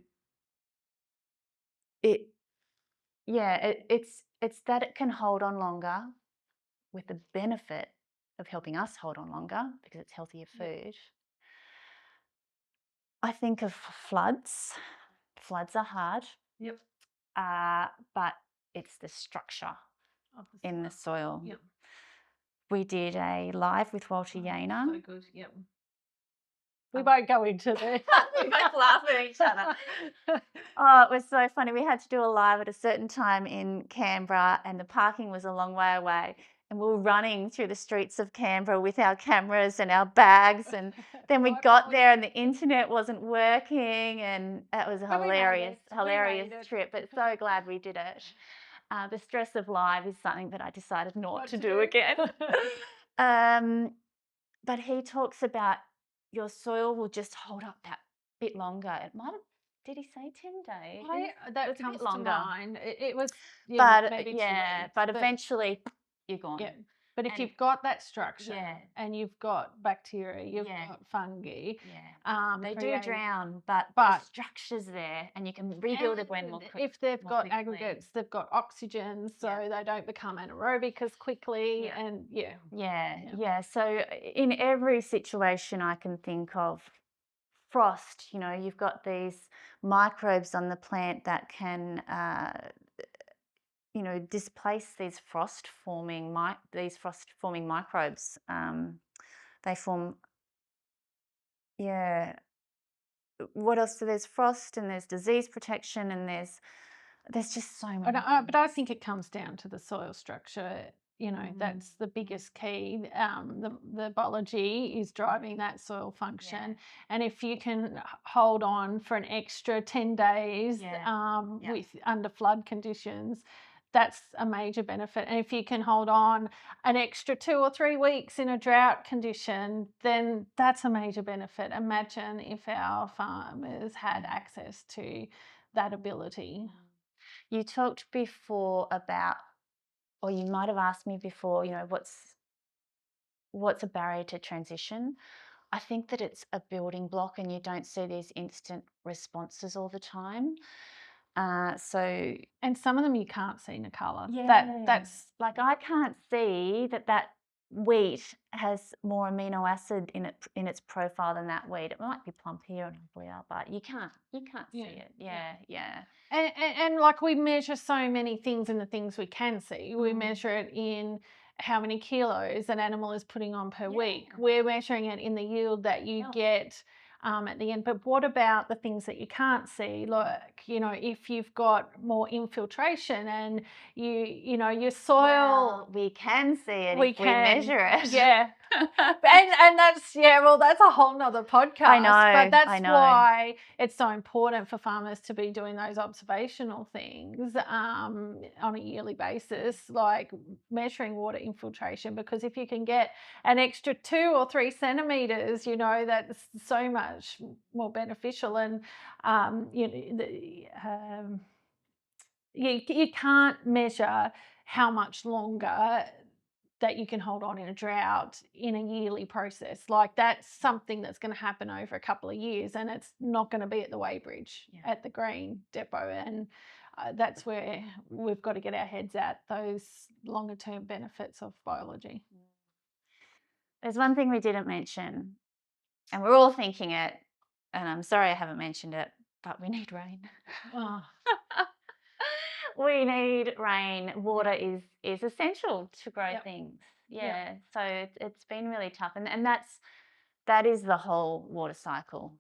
it's that it can hold on longer, with the benefit of helping us hold on longer because it's healthier food. I think of floods. Floods are hard. But it's the structure in the soil. we did a live with Walter Yainer. So good, yep. We won't go into the... We both laugh at each other. Oh, it was so funny. We had to do a live at a certain time in Canberra, and the parking was a long way away. And we were running through the streets of Canberra with our cameras and our bags. And then we got there and the internet wasn't working. And it was a hilarious trip. But so glad we did it. The stress of live is something that I decided not to do again. But he talks about your soil will just hold up that bit longer. It might have, did he say 10 days? That comes to mind. It was, but maybe 2 yeah, weeks, but eventually you're gone. Yeah. But if you've got that structure and you've got bacteria, you've got fungi. They do drown, but the structure's there and you can rebuild it when more quickly. If they've got aggregates, they've got oxygen, so they don't become anaerobic as quickly. And so in every situation I can think of, frost, you've got these microbes on the plant that can displace these frost-forming microbes. They form, what else? So there's frost and there's disease protection and there's just so much. But I think it comes down to the soil structure. That's the biggest key. The biology is driving that soil function. And if you can hold on for an extra 10 days with under flood conditions, that's a major benefit. And if you can hold on an extra 2 or 3 weeks in a drought condition, then that's a major benefit. Imagine if our farmers had access to that ability. You talked before about, or you might have asked me before, what's a barrier to transition? I think that it's a building block and you don't see these instant responses all the time. And some of them you can't see, Nakala. That's like, I can't see that wheat has more amino acid in its profile than that wheat. It might be plumpier and uglier, but you can't see it. And like, we measure so many things in the things we can see. We measure it in how many kilos an animal is putting on per week. We're measuring it in the yield that you get at the end. But what about the things that you can't see? Like, if you've got more infiltration and your soil... Well, we can see it if we measure it. Yeah. and that's, that's a whole nother podcast. I know. But that's why it's so important for farmers to be doing those observational things on a yearly basis, like measuring water infiltration, because if you can get an extra 2 or 3 centimetres, that's so much more beneficial. And you can't measure how much longer that you can hold on in a drought in a yearly process. Like, that's something that's going to happen over a couple of years, and it's not going to be at the weighbridge at the grain depot. And that's where we've got to get our heads at, those longer term benefits of biology. There's one thing we didn't mention, and we're all thinking it, and I'm sorry I haven't mentioned it, but we need rain. We need rain. Water is essential to grow things. So it's been really tough, and that is the whole water cycle.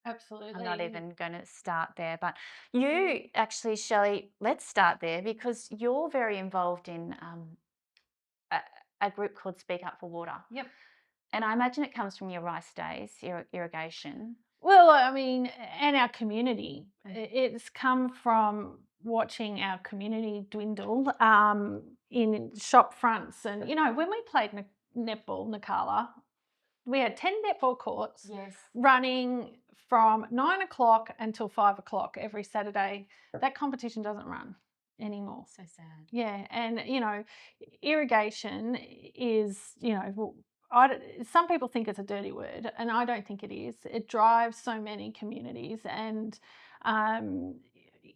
Absolutely. I'm not even going to start there, but you actually, Shelley, let's start there, because you're very involved in a group called Speak Up for Water. Yep. And I imagine it comes from your rice days, irrigation. Well, I mean, and our community. It's come from watching our community dwindle in shop fronts. And, when we played netball, Nakala, we had 10 netball courts running from 9 o'clock until 5 o'clock every Saturday. That competition doesn't run anymore. So sad. Yeah. And, irrigation is, some people think it's a dirty word, and I don't think it is. It drives so many communities, and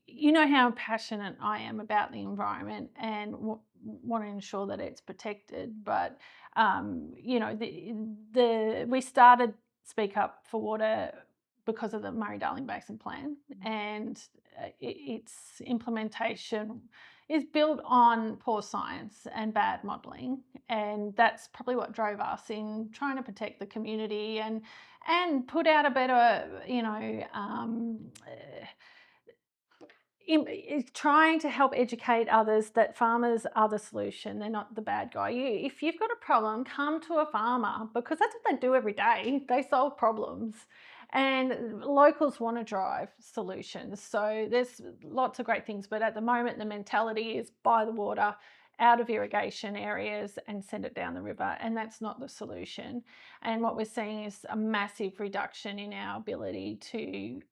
you know how passionate I am about the environment and want to ensure that it's protected. But we started Speak Up for Water because of the Murray-Darling Basin Plan, and its implementation is built on poor science and bad modelling, and that's probably what drove us in trying to protect the community and put out a better, trying to help educate others that farmers are the solution. They're not the bad guy. If you've got a problem, come to a farmer, because that's what they do every day. They solve problems, and locals want to drive solutions. So there's lots of great things, but at the moment the mentality is buy the water out of irrigation areas and send it down the river, and that's not the solution. And what we're seeing is a massive reduction in our ability to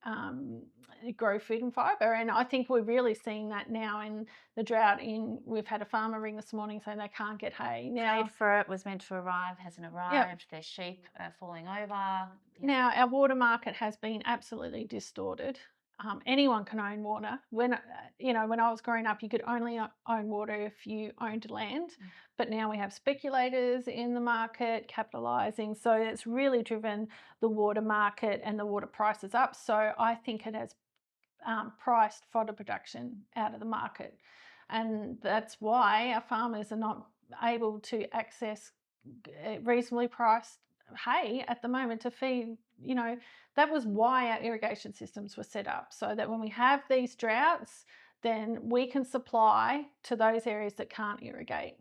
grow food and fibre, and I think we're really seeing that now in the drought. We've had a farmer ring this morning saying they can't get hay now. Paid for it, was meant to arrive, hasn't arrived. Their sheep are falling over. Now our water market has been absolutely distorted. Anyone can own water. When I was growing up, you could only own water if you owned land, but now we have speculators in the market capitalising. So it's really driven the water market and the water prices up. So I think it has priced fodder production out of the market, and that's why our farmers are not able to access reasonably priced hay at the moment to feed. That was why our irrigation systems were set up, so that when we have these droughts, then we can supply to those areas that can't irrigate.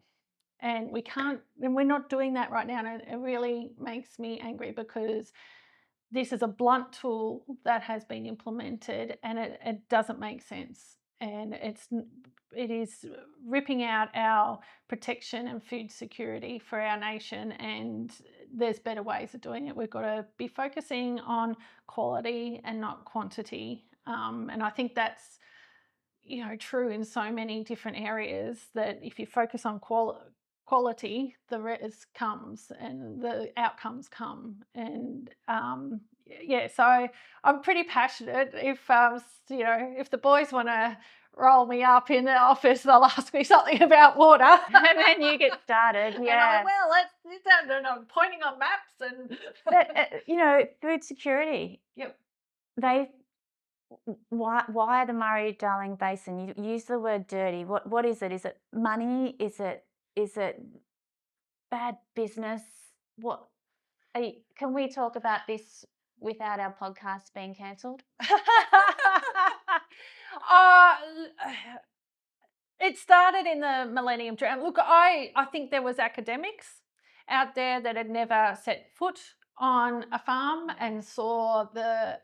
And we're not doing that right now, and it really makes me angry, because this is a blunt tool that has been implemented, and it doesn't make sense, and it is ripping out our protection and food security for our nation, and there's better ways of doing it. We've got to be focusing on quality and not quantity, and I think that's true in so many different areas, that if you focus on quality, the rest comes and the outcomes come. And so I'm pretty passionate. If if the boys want to roll me up in the office, they'll ask me something about water, And then you get started. Yeah. And I'm pointing on maps and But, food security. Yep. Why the Murray-Darling Basin? You use the word dirty. What is it? Is it money? Is it bad business? What? Can we talk about this without our podcast being cancelled? It started in the Millennium Drought. Look, I think there was academics out there that had never set foot on a farm and saw the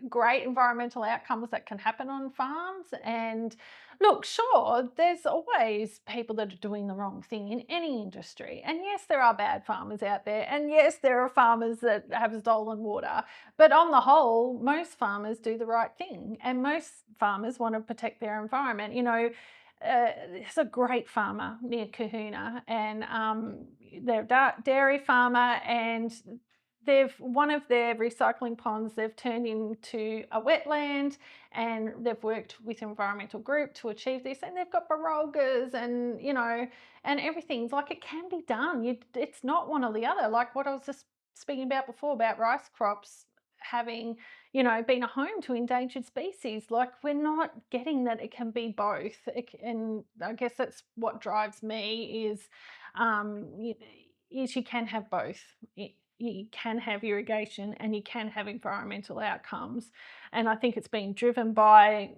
great environmental outcomes that can happen on farms. And look, sure, there's always people that are doing the wrong thing in any industry. And yes, there are bad farmers out there. And yes, there are farmers that have stolen water. But on the whole, most farmers do the right thing. And most farmers want to protect their environment. There's a great farmer near Kahuna, and they're a dairy farmer, and one of their recycling ponds they've turned into a wetland, and they've worked with environmental group to achieve this, and they've got barogas and and everything's like, it can be done. It's not one or the other, like what I was just speaking about before about rice crops having been a home to endangered species. Like, we're not getting that it can be both. And I guess that's what drives me is you can have both. You can have irrigation and you can have environmental outcomes. And I think it's been driven by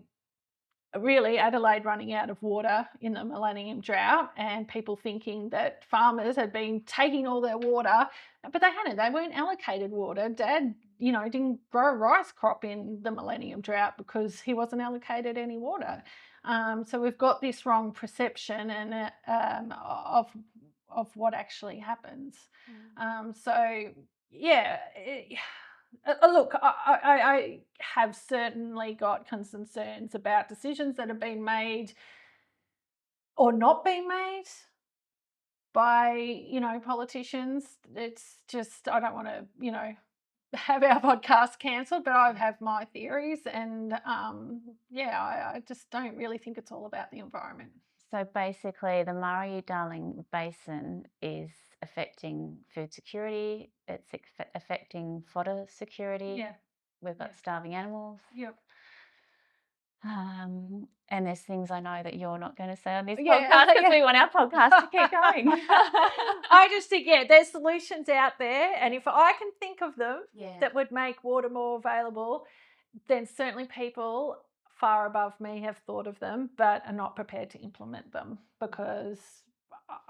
really Adelaide running out of water in the Millennium Drought, and people thinking that farmers had been taking all their water, but they hadn't. They weren't allocated water. Dad, didn't grow a rice crop in the Millennium Drought because he wasn't allocated any water. So we've got this wrong perception and of what actually happens. Look, I have certainly got concerns about decisions that have been made or not being made by, politicians. It's just, I don't want to, have our podcast cancelled, but I have my theories, and I just don't really think it's all about the environment. So basically, the Murray-Darling Basin is affecting food security. It's affecting fodder security. Yeah. We've got starving animals. Yep. And there's things I know that you're not going to say on this Yeah, podcast because yeah. we want our podcast to keep going. I just think, there's solutions out there, and if I can think of them that would make water more available, then certainly people far above me have thought of them but are not prepared to implement them, because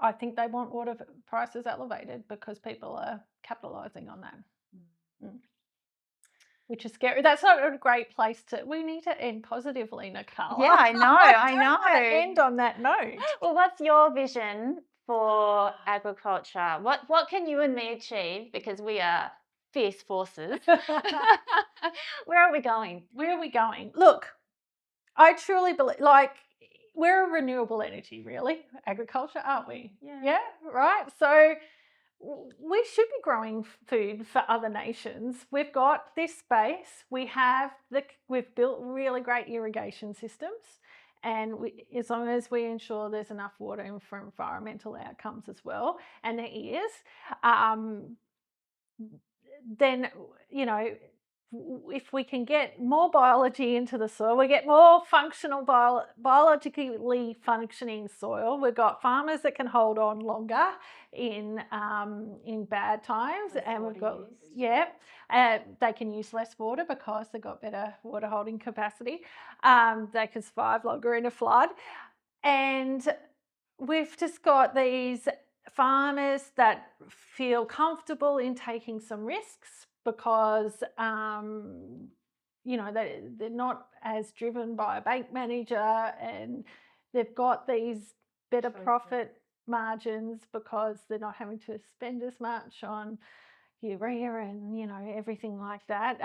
I think they want water prices elevated because people are capitalising on that. Which is scary. That's not a great place to. We need to end positively, Nakala. Yeah, I know. I know. Want to end on that note. Well, what's your vision for agriculture? What can you and me achieve? Because we are fierce forces. Where are we going? Where are we going? Look, I truly believe, we're a renewable energy, really, agriculture, aren't we? Yeah, right? So we should be growing food for other nations. We've got this space. We've built really great irrigation systems, and as long as we ensure there's enough water for environmental outcomes as well, and there is, then, if we can get more biology into the soil, we get more functional, biologically functioning soil. We've got farmers that can hold on longer in bad times, and we've got they can use less water because they've got better water holding capacity. They can survive longer in a flood, and we've just got these farmers that feel comfortable in taking some risks because they're not as driven by a bank manager, and they've got these better profit margins because they're not having to spend as much on urea and everything like that.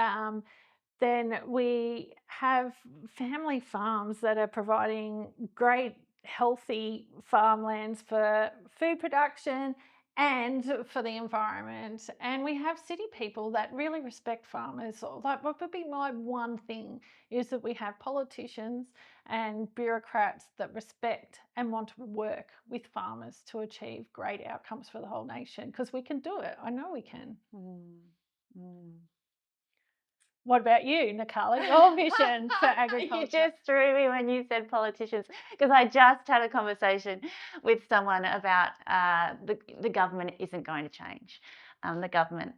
Then we have family farms that are providing great healthy farmlands for food production and for the environment. And we have city people that really respect farmers. Like, what would be my one thing is that we have politicians and bureaucrats that respect and want to work with farmers to achieve great outcomes for the whole nation, because we can do it. I know we can. What about you, Nakala? Your vision for agriculture? You just threw me when you said politicians, because I just had a conversation with someone about the government isn't going to change. The government,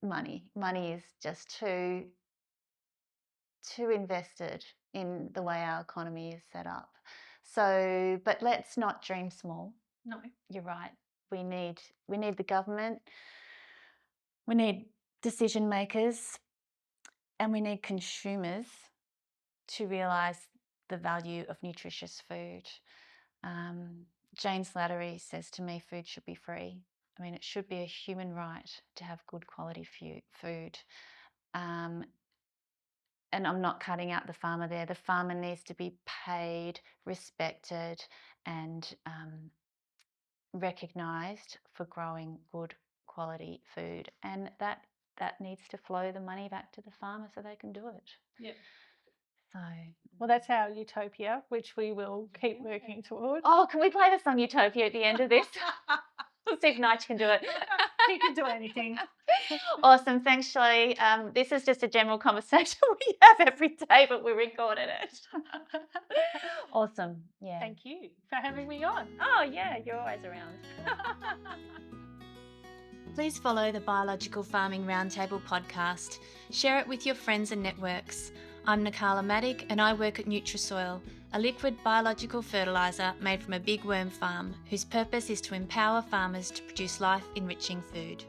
money is just too invested in the way our economy is set up. So, but let's not dream small. No, you're right. We need the government. We need decision makers. And we need consumers to realise the value of nutritious food. Jane Slattery says to me, food should be free. I mean, it should be a human right to have good quality food. And I'm not cutting out the farmer there. The farmer needs to be paid, respected, and recognised for growing good quality food. And that needs to flow the money back to the farmer so they can do it. Yeah. So, well, that's our utopia, which we will keep working towards. Oh, can we play the song Utopia at the end of this? See if Nige can do it. He can do anything. Awesome. Thanks, Shelley. This is just a general conversation we have every day, but we recorded it. Awesome. Yeah. Thank you for having me on. Oh, yeah, you're always around. Please follow the Biological Farming RoundTable podcast. Share it with your friends and networks. I'm Nakala Maddock, and I work at NutriSoil, a liquid biological fertiliser made from a big worm farm whose purpose is to empower farmers to produce life-enriching food.